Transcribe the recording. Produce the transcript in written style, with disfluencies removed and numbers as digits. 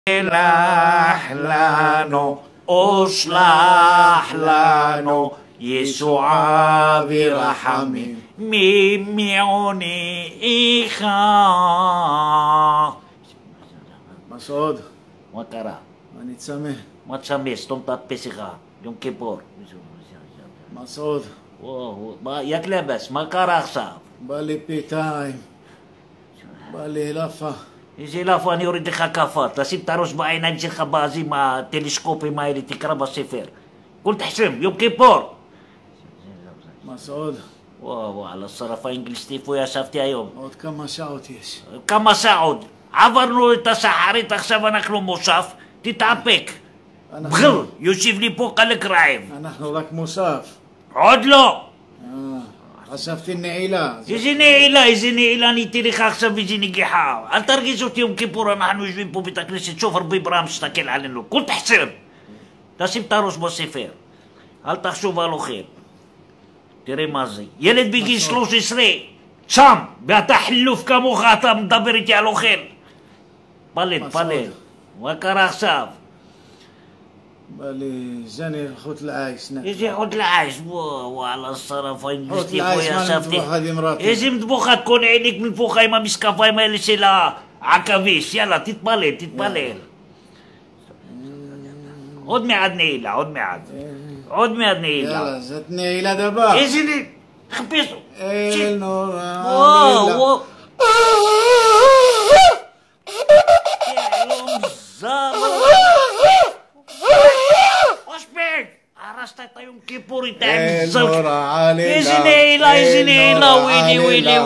שלח לנו, ושלח לנו, ישועה ורחמים, ממעונך. מסעוד, מה קרה? אני צמא. מה צמא? סתום את הפה שלך, יום כיפור. מסעוד, יקלבס, מה קרה עכשיו? בא לי פיתיים, בא לי לאפה. איזה לאפה, אני אוריד לך כאפה, תשים את הראש בעיניים שלך עם הטלסקופים האלה, תקרא בספר. כול תחשם, יום כיפור. מסעוד, וואו, על השרף האנגליסטי, איפה ישבתי היום? עוד כמה שעות יש. כמה שעות? עברנו את השחרית, עכשיו אנחנו מוסף, תתאפק. בחר, יושיב לי פה קלק רעב. אנחנו רק מוסף. עוד לא. חשבתי נעילה. איזה נעילה, אני אתן לך עכשיו איזה נגיחה. אל תרגיש אותי יום כיפור, אנחנו יושבים פה בית הכנסת, שוף הרבה ברם, שתקל עלינו. כול תחסר. תשים את הראש בספר. אל תחשוב על אוכל. תראה מה זה. ילד בגיל 13, שם, ואתה חילוף כמוך, אתה מדבר איתי על אוכל. פלל. מה קרה עכשיו? בא לי ז'ני חוט לעייש. איזה חוט לעייש? וואלה, השרף האנגליסטי, חוט איפה לעייש, ישבתי? מה מדבוחת עם רטי? איזה מדבוחת? קונה עיניק מנפוחה עם המשקפיים האלה של העכביש. יאללה, תתפלל. עוד מעט נעילה. יאללה, זאת נעילה דבר. איזה נעילה? חפש. אל נורא. וואו. הרסת את היום כיפור איתה עם זוג. איזה נעילה, ווילי.